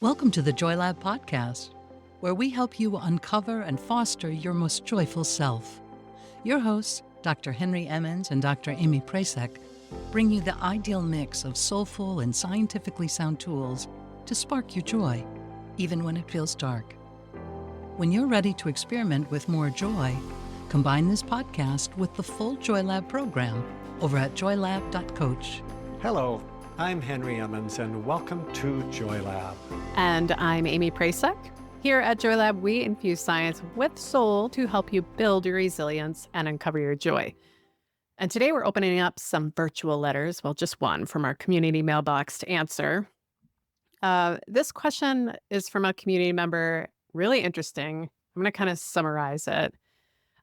Welcome to the Joy Lab podcast, where we help you uncover and foster your most joyful self. Your hosts, Dr. Henry Emmons and Dr. Amy Prasek, bring you the ideal mix of soulful and scientifically sound tools to spark your joy, even when it feels dark. When you're ready to experiment with more joy, combine this podcast with the full Joy Lab program over at joylab.coach. Hello, I'm Henry Emmons, and welcome to Joy Lab. And I'm Amy Prasek. Here at Joy Lab, we infuse science with soul to help you build your resilience and uncover your joy. And today we're opening up some virtual letters, well, just one from our community mailbox to answer. This question is from a community member, really interesting. I'm going to kind of summarize it.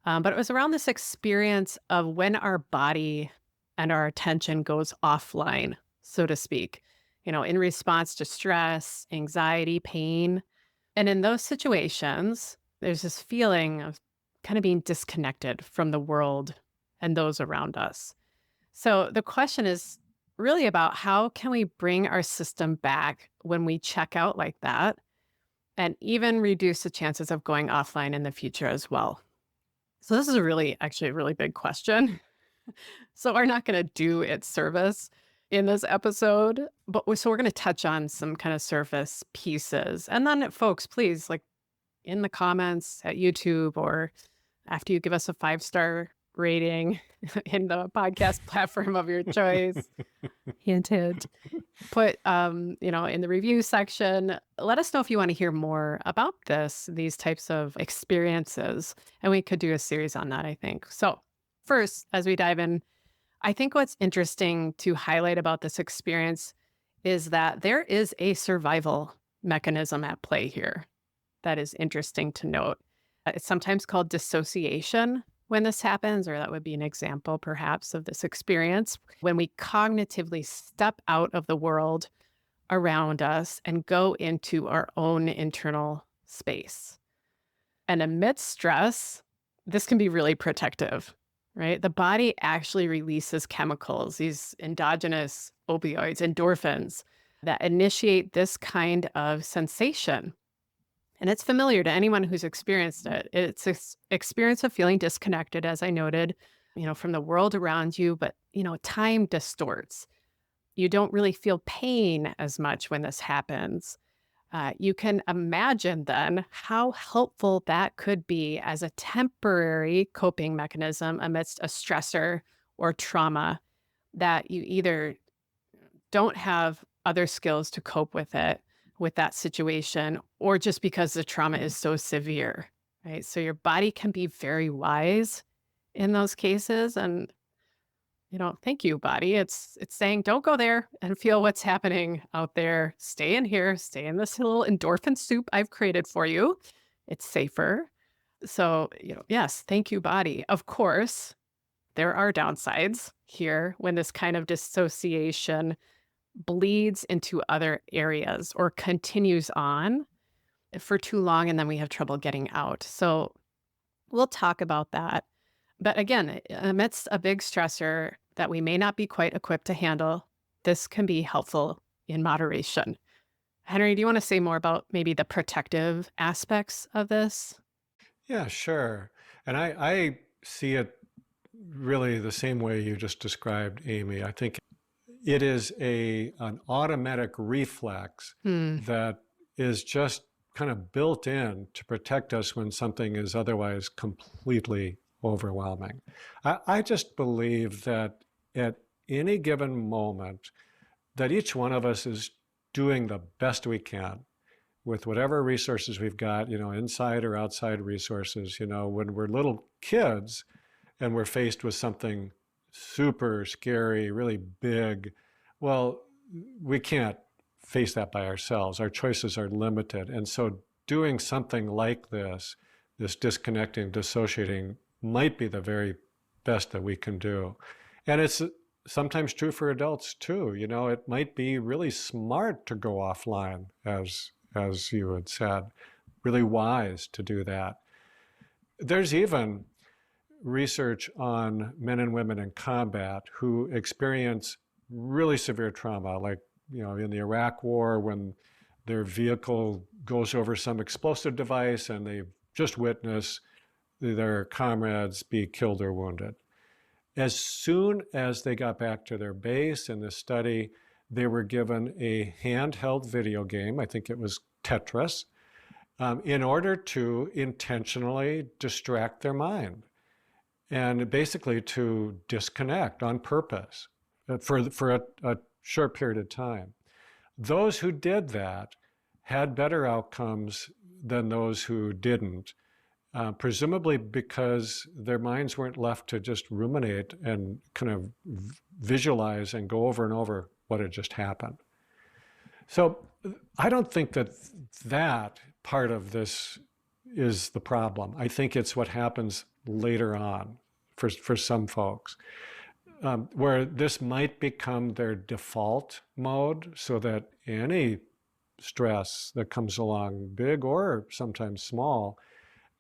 But it was around this experience of when our body and our attention goes offline, so to speak, in response to stress, anxiety, pain. And in those situations, there's this feeling of kind of being disconnected from the world and those around us. So the question is really about how can we bring our system back when we check out like that and even reduce the chances of going offline in the future as well. So this is a really big question. So we're not going to do it service in this episode, but so we're going to touch on some kind of surface pieces. And then folks, please, in the comments at YouTube or after you give us a 5-star rating in the podcast platform of your choice, hint, hint, put, in the review section, let us know if you want to hear more about these types of experiences. And we could do a series on that, I think. So first, as we dive in, I think what's interesting to highlight about this experience is that there is a survival mechanism at play here that is interesting to note. It's sometimes called dissociation when this happens, or that would be an example perhaps of this experience, when we cognitively step out of the world around us and go into our own internal space. And amidst stress, this can be really protective. Right? The body actually releases chemicals, these endogenous opioids, endorphins, that initiate this kind of sensation. And it's familiar to anyone who's experienced it. It's this experience of feeling disconnected, as I noted, from the world around you, but, time distorts. You don't really feel pain as much when this happens. You can imagine then how helpful that could be as a temporary coping mechanism amidst a stressor or trauma that you either don't have other skills to cope with that situation, or just because the trauma is so severe, right? So your body can be very wise in those cases. And thank you, body. It's saying, don't go there and feel what's happening out there. Stay in here, stay in this little endorphin soup I've created for you. It's safer. So, yes, thank you, body. Of course, there are downsides here when this kind of dissociation bleeds into other areas or continues on for too long, and then we have trouble getting out. So we'll talk about that. But again, amidst a big stressor that we may not be quite equipped to handle, this can be helpful in moderation. Henry, do you want to say more about maybe the protective aspects of this? Yeah, sure. And I see it really the same way you just described, Amy. I think it is an automatic reflex that is just kind of built in to protect us when something is otherwise completely overwhelming. I just believe that at any given moment, that each one of us is doing the best we can with whatever resources we've got, inside or outside resources. When we're little kids and we're faced with something super scary, really big, well, we can't face that by ourselves. Our choices are limited. And so doing something like this disconnecting, dissociating, might be the very best that we can do. And it's sometimes true for adults too. It might be really smart to go offline, as you had said, really wise to do that. There's even research on men and women in combat who experience really severe trauma, like in the Iraq War when their vehicle goes over some explosive device and they just witness their comrades be killed or wounded. As soon as they got back to their base in the study, they were given a handheld video game, I think it was Tetris, in order to intentionally distract their mind and basically to disconnect on purpose for a short period of time. Those who did that had better outcomes than those who didn't, presumably because their minds weren't left to just ruminate and kind of visualize and go over and over what had just happened. So I don't think that part of this is the problem. I think it's what happens later on for some folks, where this might become their default mode, so that any stress that comes along, big or sometimes small,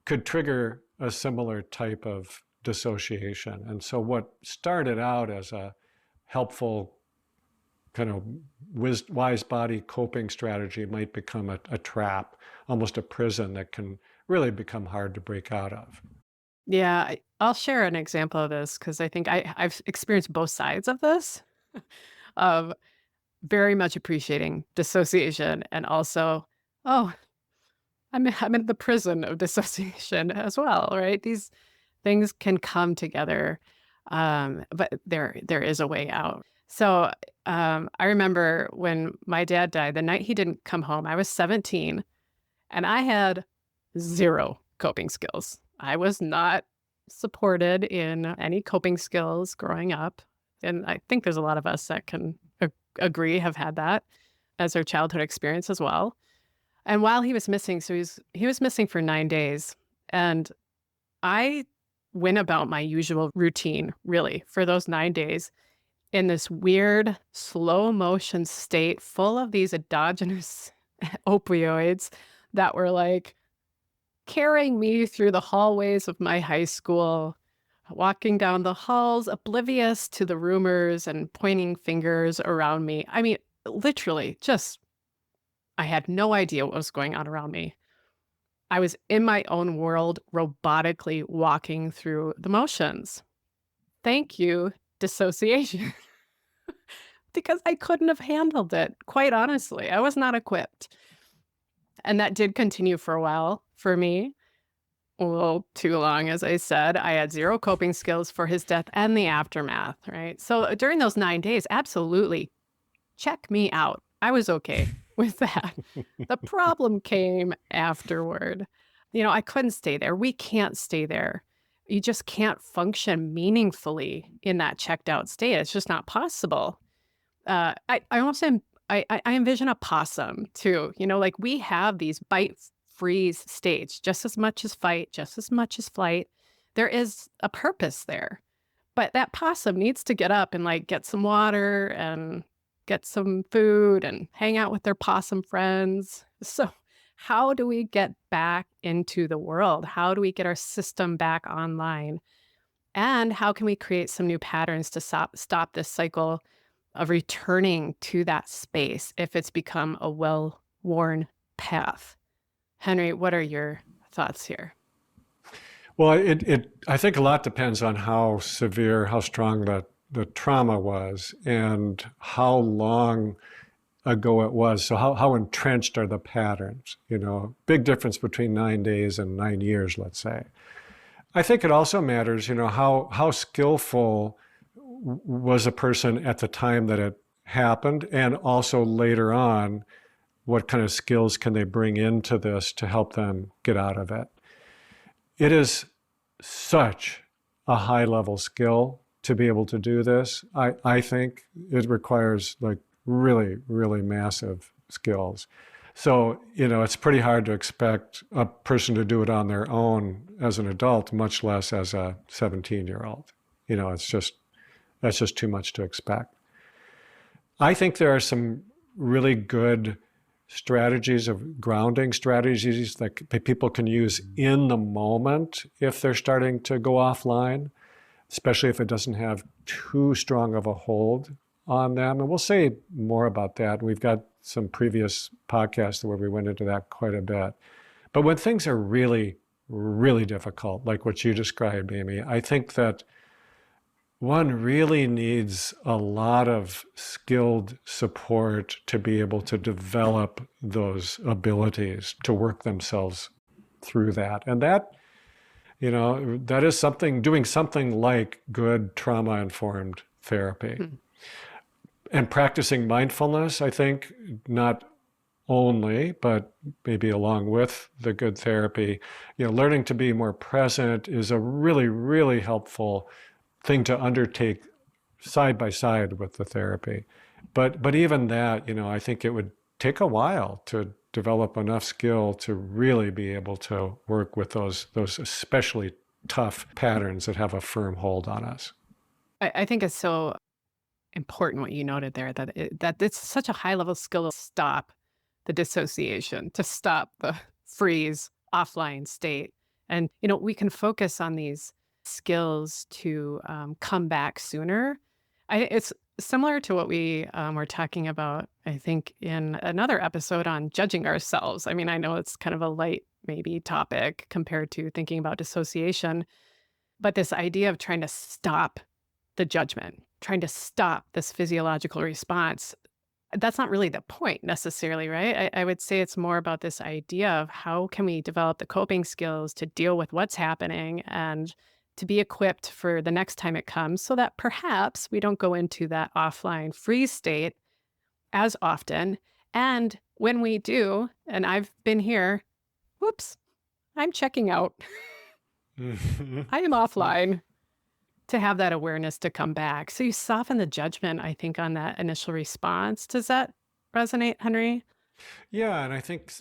could trigger a similar type of dissociation. And so what started out as a helpful kind of wise body coping strategy might become a trap, almost a prison that can really become hard to break out of. Yeah, I'll share an example of this because I think I've experienced both sides of this, of very much appreciating dissociation and also, oh, I'm in the prison of dissociation as well, right? These things can come together, but there is a way out. So I remember when my dad died, the night he didn't come home, I was 17 and I had zero coping skills. I was not supported in any coping skills growing up. And I think there's a lot of us that can agree have had that as our childhood experience as well. And while he was missing, so he was missing for 9 days. And I went about my usual routine, really, for those 9 days in this weird slow motion state full of these endogenous opioids that were like carrying me through the hallways of my high school, walking down the halls, oblivious to the rumors and pointing fingers around me. I mean, literally, I had no idea what was going on around me. I was in my own world, robotically walking through the motions. Thank you, dissociation. Because I couldn't have handled it, quite honestly. I was not equipped. And that did continue for a while for me. A little too long, as I said. I had zero coping skills for his death and the aftermath, right? So during those 9 days, absolutely, check me out. I was okay with that. The problem came afterward. I couldn't stay there. We can't stay there. You just can't function meaningfully in that checked out state. It's just not possible. I envision a possum too. Like we have these bite freeze states, just as much as fight, just as much as flight. There is a purpose there. But that possum needs to get up and like get some water and get some food and hang out with their possum friends. So how do we get back into the world? How do we get our system back online? And how can we create some new patterns to stop this cycle of returning to that space if it's become a well-worn path? Henry, what are your thoughts here? Well, I think a lot depends on how severe, how strong the trauma was and how long ago it was. So how entrenched are the patterns? Big difference between 9 days and 9 years, let's say. I think it also matters, how skillful was a person at the time that it happened, and also later on, what kind of skills can they bring into this to help them get out of it? It is such a high-level skill to be able to do this. I think it requires like really, really massive skills. So, it's pretty hard to expect a person to do it on their own as an adult, much less as a 17-year-old. That's just too much to expect. I think there are some really good strategies of grounding strategies that people can use in the moment if they're starting to go offline, especially if it doesn't have too strong of a hold on them. And we'll say more about that. We've got some previous podcasts where we went into that quite a bit. But when things are really, really difficult, like what you described, Amy, I think that one really needs a lot of skilled support to be able to develop those abilities to work themselves through that. And that, that is doing something like good trauma-informed therapy. And practicing mindfulness, I think, not only, but maybe along with the good therapy, learning to be more present is a really, really helpful thing to undertake side by side with the therapy. But even that, I think it would take a while to develop enough skill to really be able to work with those especially tough patterns that have a firm hold on us. I think it's so important what you noted there, that it's such a high level skill to stop the dissociation, to stop the freeze offline state. And, we can focus on these skills to come back sooner. It's similar to what we were talking about, I think, in another episode on judging ourselves. I mean, I know it's kind of a light, maybe, topic compared to thinking about dissociation, but this idea of trying to stop the judgment, trying to stop this physiological response, that's not really the point necessarily, right? I would say it's more about this idea of how can we develop the coping skills to deal with what's happening and to be equipped for the next time it comes so that perhaps we don't go into that offline freeze state as often. And when we do, and I've been here, whoops, I'm checking out. I am offline. To have that awareness to come back. So you soften the judgment, I think, on that initial response. Does that resonate, Henry? Yeah, and I think,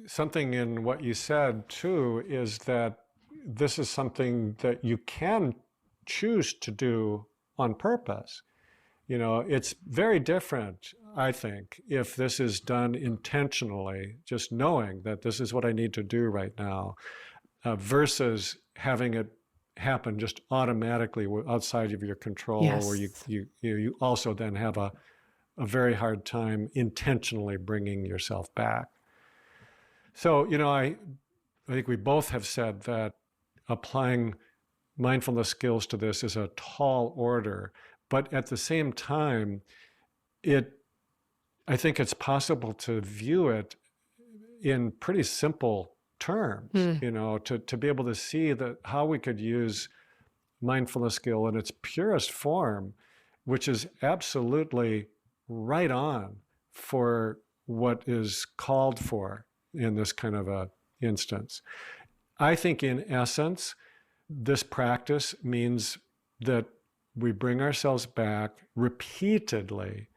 something in what you said too is that this is something that you can choose to do on purpose. It's very different, I think, if this is done intentionally, just knowing that this is what I need to do right now, versus having it happen just automatically outside of your control, Yes. where you also then have a very hard time intentionally bringing yourself back. So, I think we both have said that applying mindfulness skills to this is a tall order, but at the same time, I think it's possible to view it in pretty simple terms, to be able to see that how we could use mindfulness skill in its purest form, which is absolutely right on for what is called for in this kind of a instance. I think in essence, this practice means that we bring ourselves back repeatedly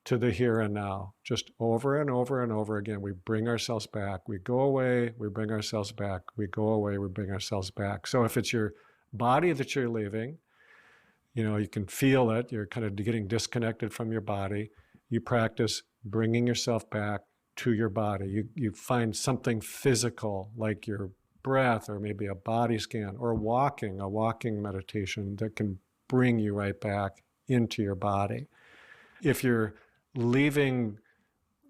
to the here and now, just over and over and over again. We bring ourselves back. We go away, we bring ourselves back. We go away, we bring ourselves back. So if it's your body that you're leaving, you can feel it, you're kind of getting disconnected from your body. You practice bringing yourself back to your body. You find something physical like your breath or maybe a body scan or a walking meditation that can bring you right back into your body. If you're leaving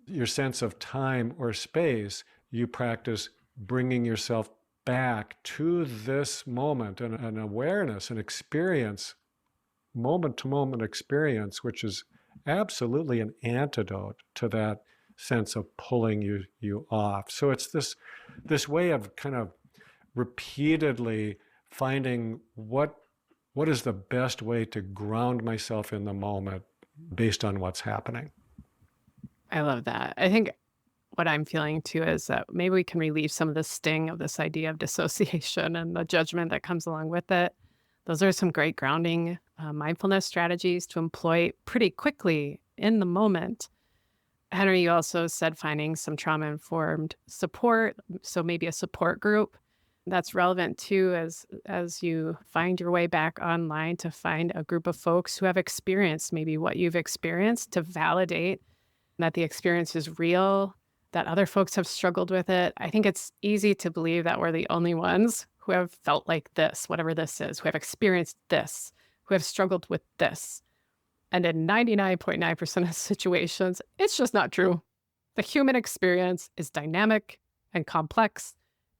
your sense of time or space, you practice bringing yourself back to this moment and an awareness, an experience, moment-to-moment experience, which is absolutely an antidote to that sense of pulling you off. So it's this way of kind of repeatedly finding what is the best way to ground myself in the moment based on what's happening. I love that. I think what I'm feeling too is that maybe we can relieve some of the sting of this idea of dissociation and the judgment that comes along with it. Those are some great grounding mindfulness strategies to employ pretty quickly in the moment. Henry, you also said finding some trauma-informed support, so maybe a support group. That's relevant too as you find your way back online, to find a group of folks who have experienced maybe what you've experienced, to validate that the experience is real, that other folks have struggled with it. I think it's easy to believe that we're the only ones who have felt like this, whatever this is, who have experienced this, who have struggled with this. And in 99.9% of situations, it's just not true. The human experience is dynamic and complex,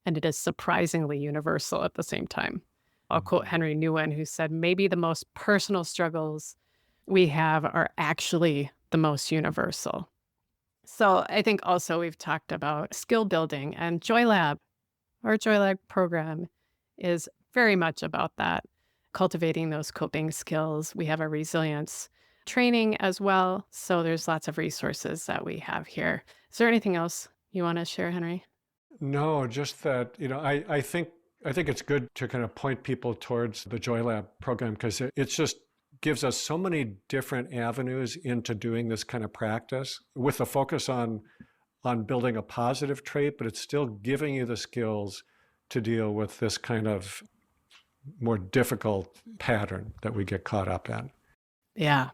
and it is surprisingly universal at the same time. I'll quote Henry Nguyen, who said, maybe the most personal struggles we have are actually the most universal. So I think also we've talked about skill building, and JoyLab, our JoyLab program, is very much about that, cultivating those coping skills. We have a resilience training as well. So there's lots of resources that we have here. Is there anything else you want to share, Henry? No, just that, I think it's good to kind of point people towards the JoyLab program because it's just gives us so many different avenues into doing this kind of practice with a focus on building a positive trait, but it's still giving you the skills to deal with this kind of more difficult pattern that we get caught up in. Yeah.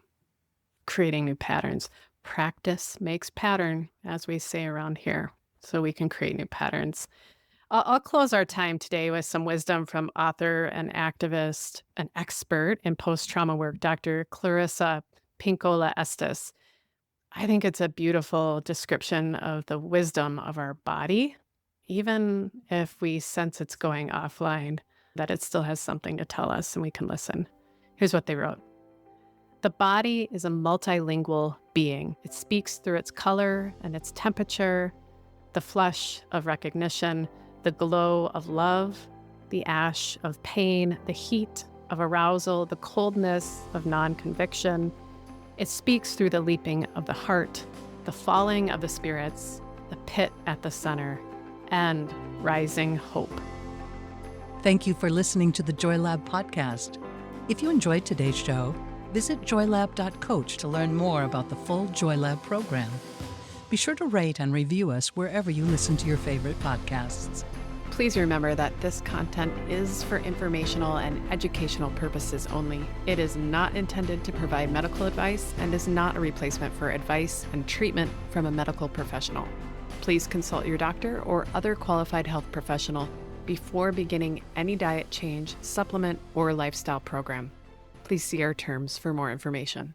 Creating new patterns. Practice makes pattern, as we say around here, so we can create new patterns. I'll close our time today with some wisdom from author and activist, an expert in post-trauma work, Dr. Clarissa Pinkola Estes. I think it's a beautiful description of the wisdom of our body, even if we sense it's going offline, that it still has something to tell us and we can listen. Here's what they wrote. The body is a multilingual being. It speaks through its color and its temperature, the flush of recognition, the glow of love, the ash of pain, the heat of arousal, the coldness of non-conviction. It speaks through the leaping of the heart, the falling of the spirits, the pit at the center, and rising hope. Thank you for listening to the JoyLab podcast. If you enjoyed today's show, visit joylab.coach to learn more about the full JoyLab program. Be sure to rate and review us wherever you listen to your favorite podcasts. Please remember that this content is for informational and educational purposes only. It is not intended to provide medical advice and is not a replacement for advice and treatment from a medical professional. Please consult your doctor or other qualified health professional before beginning any diet change, supplement, or lifestyle program. Please see our terms for more information.